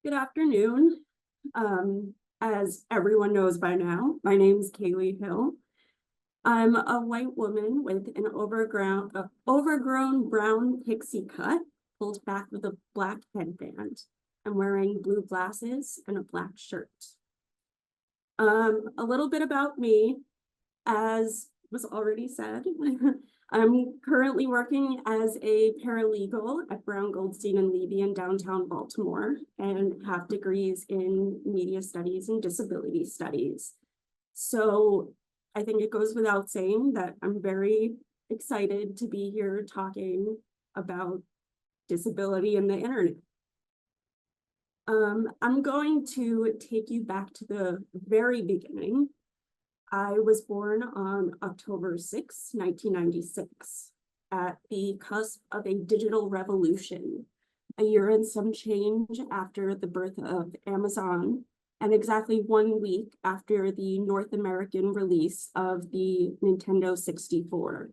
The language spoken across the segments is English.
Good afternoon. As everyone knows by now, my name is Kayle Hill. I'm a white woman with an overgrown brown pixie cut, pulled back with a black headband. I'm wearing blue glasses and a black shirt. A little bit about me, as was already said, I'm currently working as a paralegal at Brown Goldstein and Levy in downtown Baltimore and have degrees in media studies and disability studies. So I think it goes without saying that I'm very excited to be here talking about disability and the internet. I'm going to take you back to the very beginning. I was born on October 6, 1996, at the cusp of a digital revolution, a year and some change after the birth of Amazon, and exactly 1 week after the North American release of the Nintendo 64.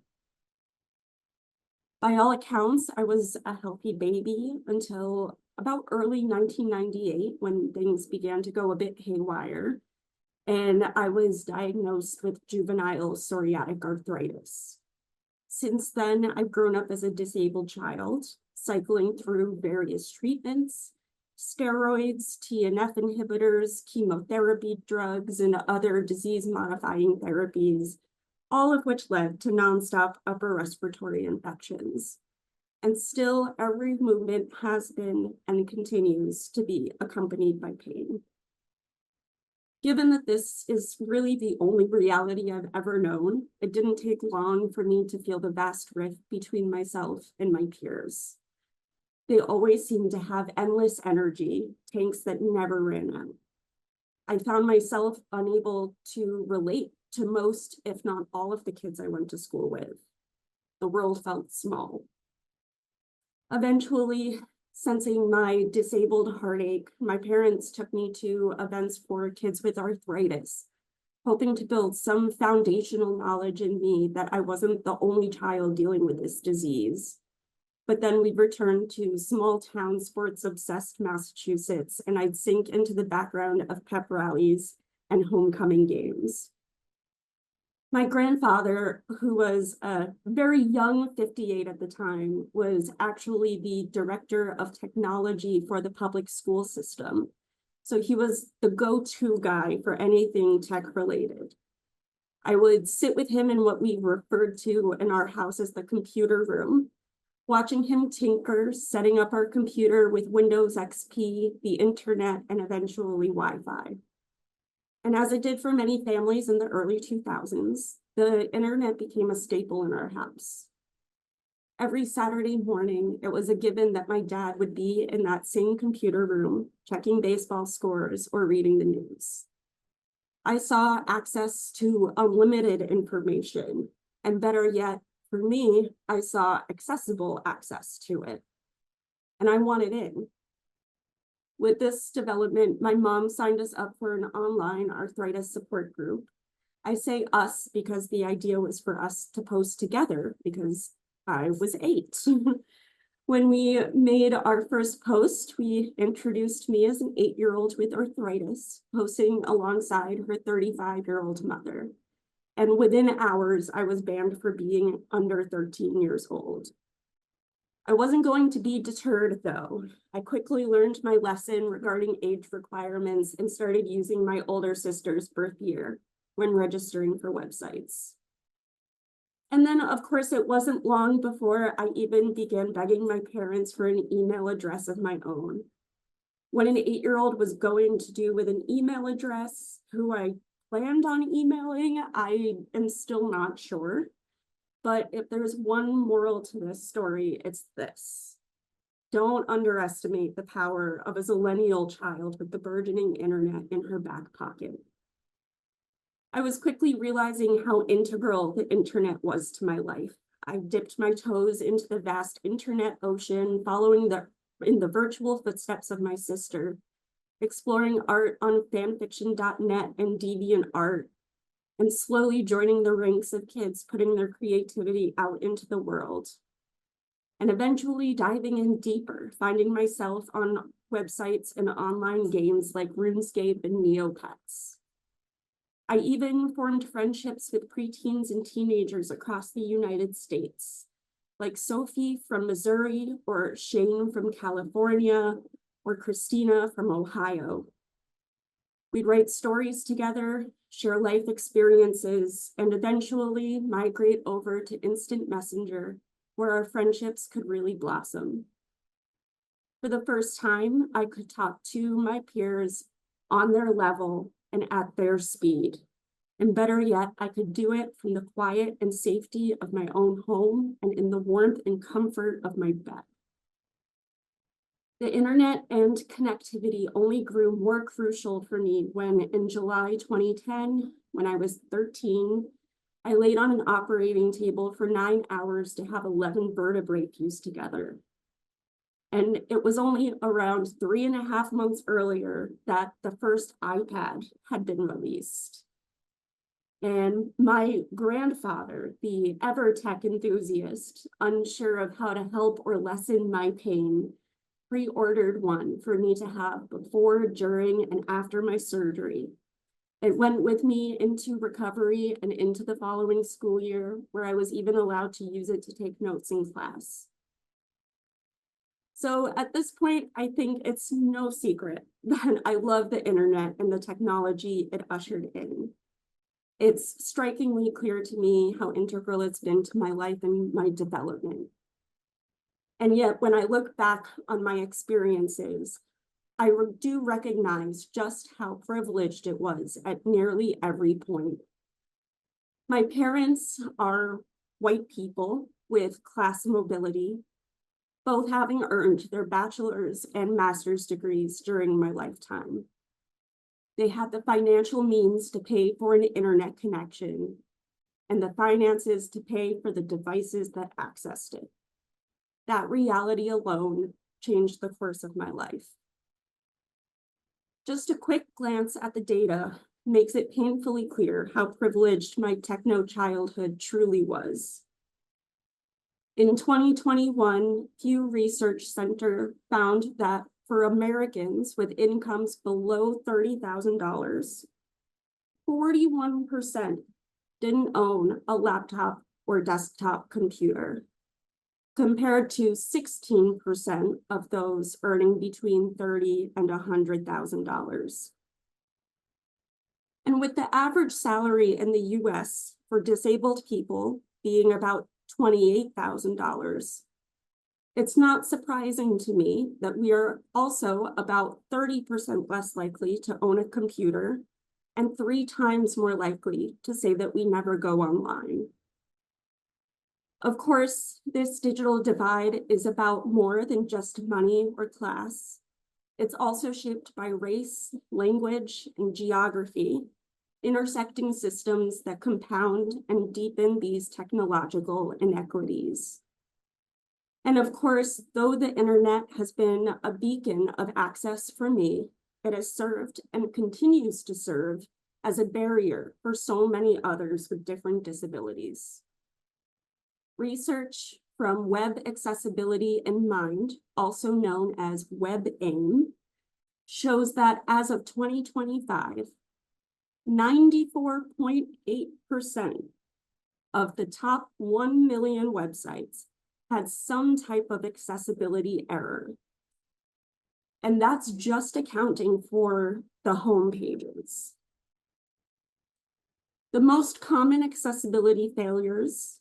By all accounts, I was a healthy baby until about early 1998 when things began to go a bit haywire. And I was diagnosed with juvenile psoriatic arthritis. Since then, I've grown up as a disabled child, cycling through various treatments, steroids, TNF inhibitors, chemotherapy drugs, and other disease-modifying therapies, all of which led to nonstop upper respiratory infections. And still, every movement has been and continues to be accompanied by pain. Given that this is really the only reality I've ever known, it didn't take long for me to feel the vast rift between myself and my peers. They always seemed to have endless energy, tanks that never ran out. I found myself unable to relate to most, if not all, of the kids I went to school with. The world felt small. Eventually, sensing my disabled heartache, my parents took me to events for kids with arthritis, hoping to build some foundational knowledge in me that I wasn't the only child dealing with this disease. But then we'd return to small town sports-obsessed Massachusetts, and I'd sink into the background of pep rallies and homecoming games. My grandfather, who was a very young 58 at the time, was actually the director of technology for the public school system. So he was the go-to guy for anything tech-related. I would sit with him in what we referred to in our house as the computer room, watching him tinker, setting up our computer with Windows XP, the internet, and eventually Wi-Fi. And as it did for many families in the early 2000s, the internet became a staple in our house. Every Saturday morning, it was a given that my dad would be in that same computer room, checking baseball scores or reading the news. I saw access to unlimited information, and better yet, for me, I saw accessible access to it, and I wanted in. With this development, my mom signed us up for an online arthritis support group. I say us because the idea was for us to post together because I was 8. When we made our first post, we introduced me as an 8-year-old with arthritis, posting alongside her 35-year-old mother. And within hours, I was banned for being under 13 years old. I wasn't going to be deterred, though. I quickly learned my lesson regarding age requirements and started using my older sister's birth year when registering for websites. And then, of course, it wasn't long before I even began begging my parents for an email address of my own. What an 8-year-old was going to do with an email address, who I planned on emailing, I am still not sure. But if there's one moral to this story, it's this. Don't underestimate the power of a zillennial child with the burgeoning internet in her back pocket. I was quickly realizing how integral the internet was to my life. I dipped my toes into the vast internet ocean, following in the virtual footsteps of my sister, exploring art on fanfiction.net and DeviantArt, and slowly joining the ranks of kids putting their creativity out into the world. and eventually diving in deeper, finding myself on websites and online games like RuneScape and Neopets. I even formed friendships with preteens and teenagers across the United States, like Sophie from Missouri, or Shane from California, or Christina from Ohio. We'd write stories together, share life experiences, and eventually migrate over to Instant Messenger, where our friendships could really blossom. For the first time, I could talk to my peers on their level and at their speed. And better yet, I could do it from the quiet and safety of my own home and in the warmth and comfort of my bed. The internet and connectivity only grew more crucial for me when in July 2010, when I was 13, I laid on an operating table for 9 hours to have 11 vertebrae fused together. And it was only around 3.5 months earlier that the first iPad had been released. And my grandfather, the ever-tech enthusiast, unsure of how to help or lessen my pain, pre-ordered one for me to have before, during, and after my surgery. It went with me into recovery and into the following school year, where I was even allowed to use it to take notes in class. So at this point, I think it's no secret that I love the internet and the technology it ushered in. It's strikingly clear to me how integral it's been to my life and my development. And yet, when I look back on my experiences, I do recognize just how privileged it was at nearly every point. My parents are white people with class mobility, both having earned their bachelor's and master's degrees during my lifetime. They had the financial means to pay for an internet connection and the finances to pay for the devices that accessed it. That reality alone changed the course of my life. Just a quick glance at the data makes it painfully clear how privileged my techno childhood truly was. In 2021, Pew Research Center found that for Americans with incomes below $30,000, 41% didn't own a laptop or desktop computer, compared to 16% of those earning between $30,000 and $100,000. And with the average salary in the US for disabled people being about $28,000, it's not surprising to me that we are also about 30% less likely to own a computer and 3 times more likely to say that we never go online. Of course, this digital divide is about more than just money or class. It's also shaped by race, language, and geography, intersecting systems that compound and deepen these technological inequities. And of course, though the internet has been a beacon of access for me, it has served and continues to serve as a barrier for so many others with different disabilities. Research from Web Accessibility in Mind, also known as WebAIM, shows that as of 2025, 94.8% of the top 1 million websites had some type of accessibility error. And that's just accounting for the home pages. The most common accessibility failures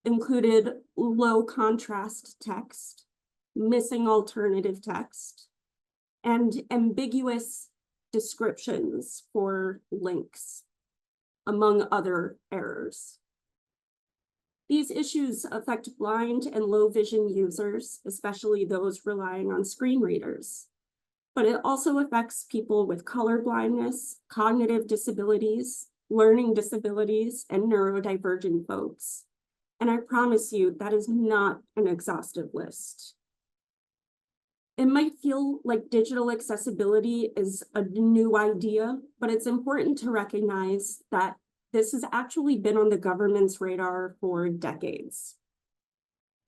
included low contrast text, missing alternative text, and ambiguous descriptions for links, among other errors. These issues affect blind and low vision users, especially those relying on screen readers. But it also affects people with color blindness, cognitive disabilities, learning disabilities, and neurodivergent folks. And I promise you, that is not an exhaustive list. It might feel like digital accessibility is a new idea, but it's important to recognize that this has actually been on the government's radar for decades.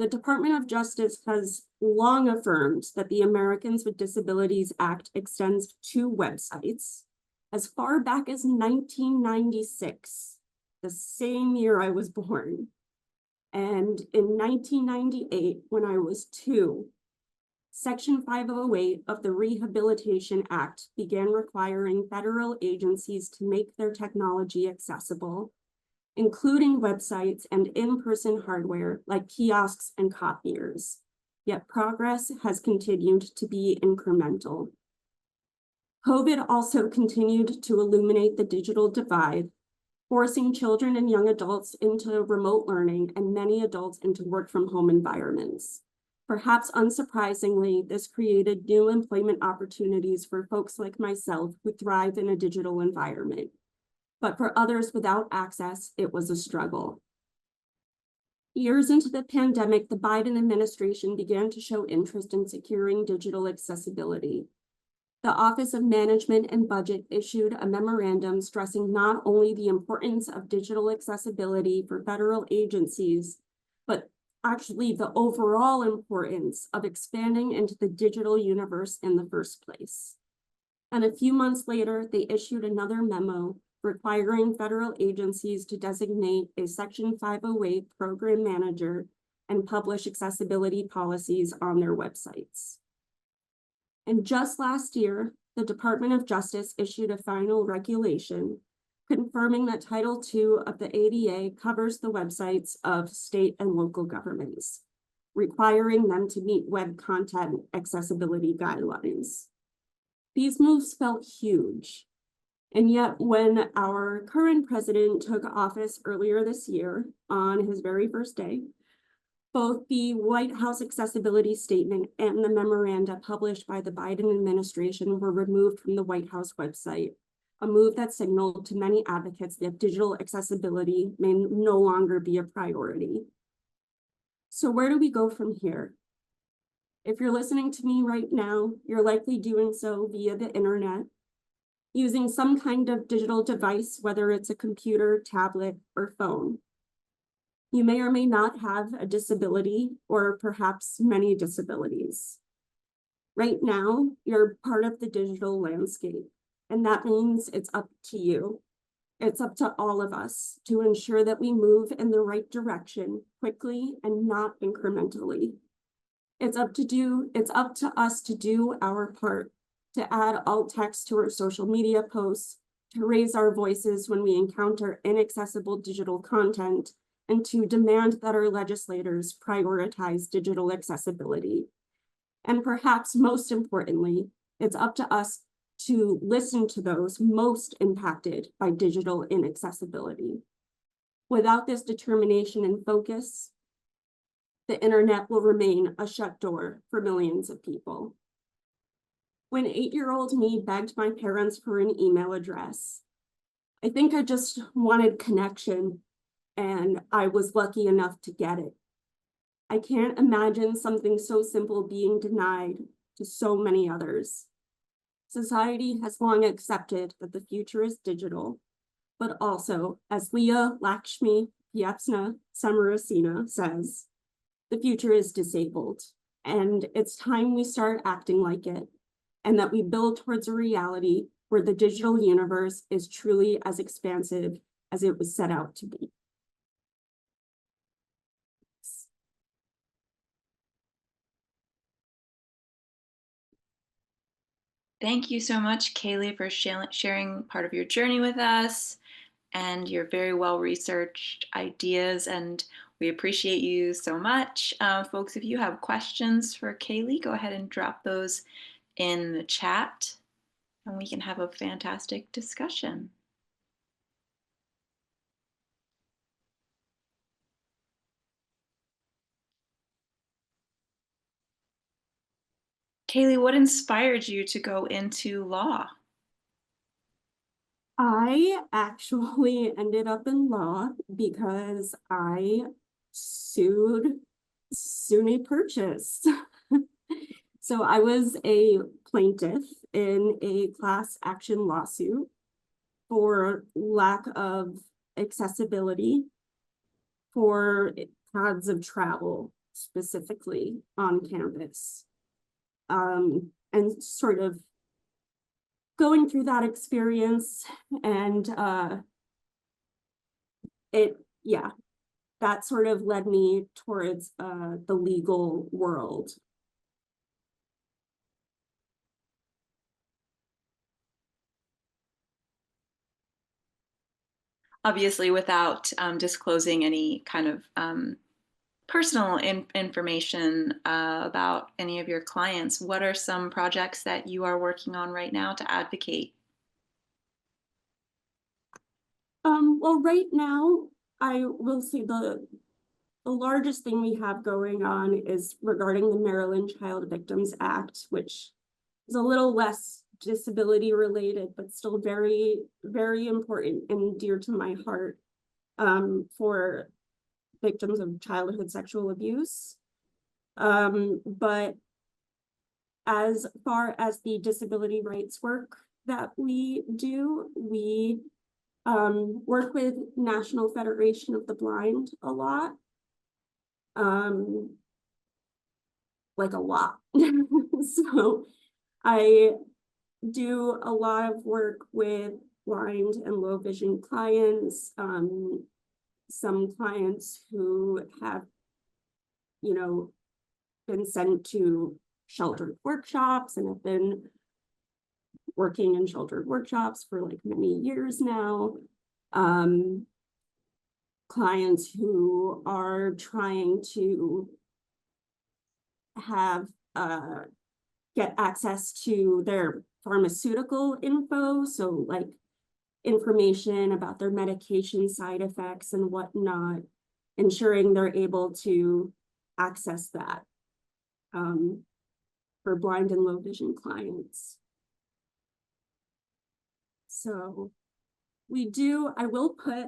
The Department of Justice has long affirmed that the Americans with Disabilities Act extends to websites as far back as 1996, the same year I was born. And in 1998, when I was 2, Section 508 of the Rehabilitation Act began requiring federal agencies to make their technology accessible, including websites and in-person hardware like kiosks and copiers. Yet progress has continued to be incremental. COVID also continued to illuminate the digital divide, forcing children and young adults into remote learning and many adults into work-from-home environments. Perhaps unsurprisingly, this created new employment opportunities for folks like myself who thrive in a digital environment. But for others without access, it was a struggle. Years into the pandemic, the Biden administration began to show interest in securing digital accessibility. The Office of Management and Budget issued a memorandum stressing not only the importance of digital accessibility for federal agencies, but actually the overall importance of expanding into the digital universe in the first place. And a few months later, they issued another memo requiring federal agencies to designate a Section 508 program manager and publish accessibility policies on their websites. And just last year, the Department of Justice issued a final regulation confirming that Title II of the ADA covers the websites of state and local governments, requiring them to meet web content accessibility guidelines. These moves felt huge. And yet when our current president took office earlier this year on his very first day, both the White House accessibility statement and the memoranda published by the Biden administration were removed from the White House website, a move that signaled to many advocates that digital accessibility may no longer be a priority. So where do we go from here? If you're listening to me right now, you're likely doing so via the internet, using some kind of digital device, whether it's a computer, tablet, or phone. You may or may not have a disability or perhaps many disabilities. Right now, you're part of the digital landscape, and that means it's up to you. It's up to all of us to ensure that we move in the right direction quickly and not incrementally. It's up to us to do our part, to add alt text to our social media posts, to raise our voices when we encounter inaccessible digital content, and to demand that our legislators prioritize digital accessibility. And perhaps most importantly, it's up to us to listen to those most impacted by digital inaccessibility. Without this determination and focus, the internet will remain a shut door for millions of people. When 8-year-old me begged my parents for an email address, I think I just wanted connection, and I was lucky enough to get it. I can't imagine something so simple being denied to so many others. Society has long accepted that the future is digital, but also, as Leah Lakshmi Pyapsna Samarasina says, the future is disabled, and it's time we start acting like it, and that we build towards a reality where the digital universe is truly as expansive as it was set out to be. Thank you so much, Kayle, for sharing part of your journey with us and your very well-researched ideas, and we appreciate you so much. Folks, if you have questions for Kayle, go ahead and drop those in the chat, and we can have a fantastic discussion. Kayle, what inspired you to go into law? I actually ended up in law because I sued SUNY Purchase. So I was a plaintiff in a class action lawsuit for lack of accessibility for paths of travel specifically on campus. And sort of going through that experience and that sort of led me towards the legal world. Obviously, without disclosing any kind of personal information about any of your clients, what are some projects that you are working on right now to advocate? Well, right now, I will say the largest thing we have going on is regarding the Maryland Child Victims Act, which is a little less disability related, but still very, very important and dear to my heart for victims of childhood sexual abuse. But as far as the disability rights work that we do, we work with National Federation of the Blind a lot. Like a lot. So I do a lot of work with blind and low vision clients, some clients who have, you know, been sent to sheltered workshops and have been working in sheltered workshops for like many years now. Clients who are trying to have get access to their pharmaceutical info, so like information about their medication side effects and whatnot, ensuring they're able to access that for blind and low vision clients. So I will put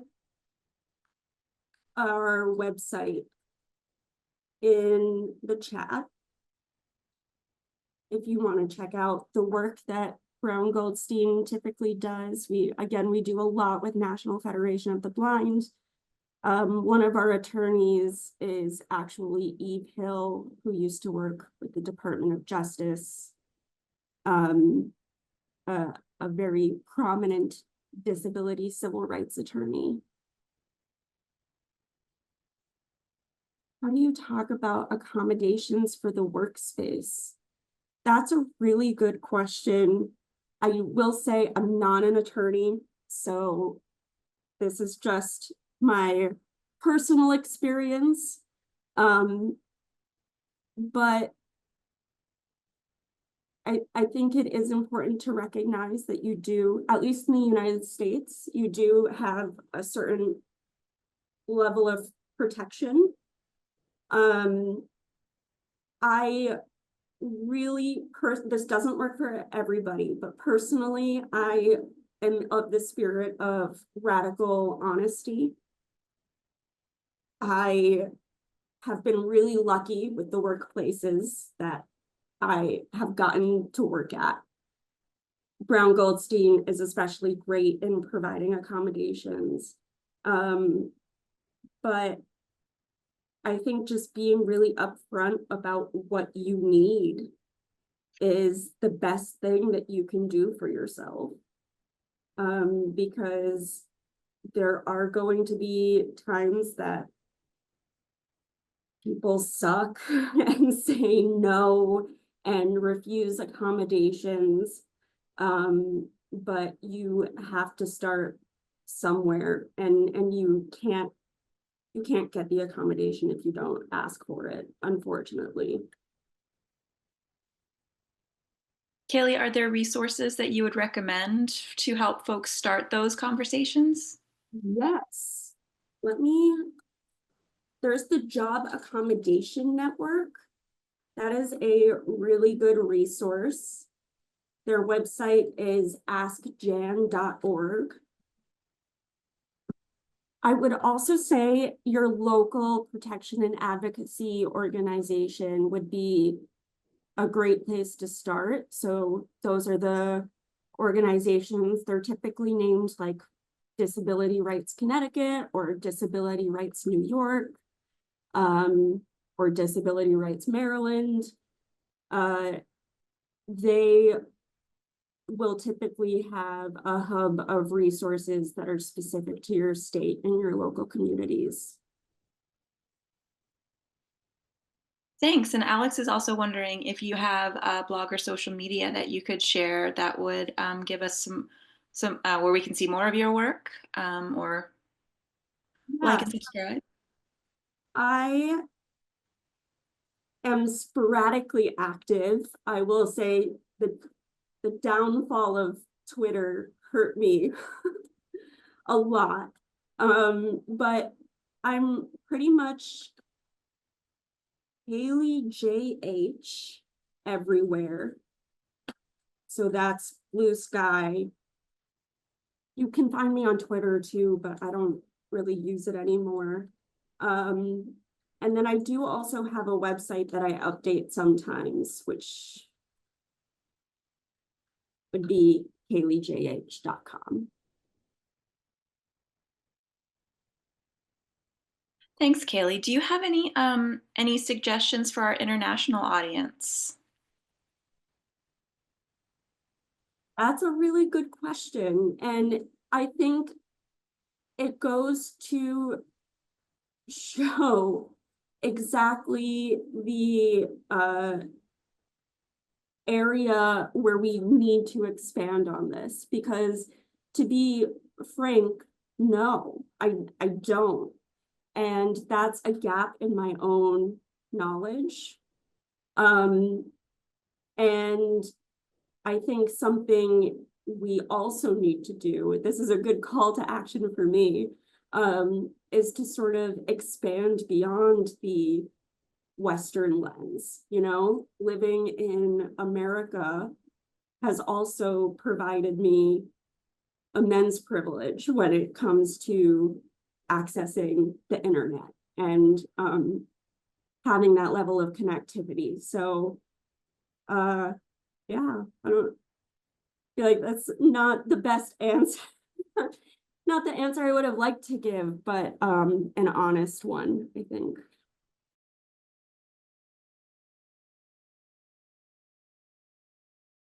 our website in the chat if you want to check out the work that Brown Goldstein typically does. We do a lot with National Federation of the Blind. One of our attorneys is actually Eve Hill, who used to work with the Department of Justice, a very prominent disability civil rights attorney. How do you talk about accommodations for the workspace? That's a really good question. I will say I'm not an attorney, so this is just my personal experience. But I think it is important to recognize that you do, at least in the United States, you do have a certain level of protection. I really, this doesn't work for everybody, but personally, I am of the spirit of radical honesty. I have been really lucky with the workplaces that I have gotten to work at. Brown Goldstein is especially great in providing accommodations. But I think just being really upfront about what you need is the best thing that you can do for yourself. Because there are going to be times that people suck and say no and refuse accommodations. But you have to start somewhere, and you can't get the accommodation if you don't ask for it, unfortunately. Kayle, are there resources that you would recommend to help folks start those conversations? Yes. There's the Job Accommodation Network. That is a really good resource. Their website is askjan.org. I would also say your local protection and advocacy organization would be a great place to start. So those are the organizations. They're typically named like Disability Rights Connecticut or Disability Rights New York. or Disability Rights Maryland. They will typically have a hub of resources that are specific to your state and your local communities. Thanks. And Alex is also wondering if you have a blog or social media that you could share that would give us some where we can see more of your work, or like Yeah, and subscribe. I am sporadically active. I will say the downfall of Twitter hurt me a lot. But I'm pretty much Kayle JH everywhere. So that's Bluesky. You can find me on Twitter too, but I don't really use it anymore. And then I do also have a website that I update sometimes, which would be kaylejh.com. Thanks, Kayle. Do you have any suggestions for our international audience? That's a really good question. And I think it goes to show exactly the area where we need to expand on this, because to be frank, no, I don't. And that's a gap in my own knowledge. And I think something we also need to do, this is a good call to action for me, is to sort of expand beyond the Western lens. You know, living in America has also provided me immense privilege when it comes to accessing the internet and having that level of connectivity. So yeah, I don't feel like that's not the best answer. Not the answer I would have liked to give, but an honest one, I think.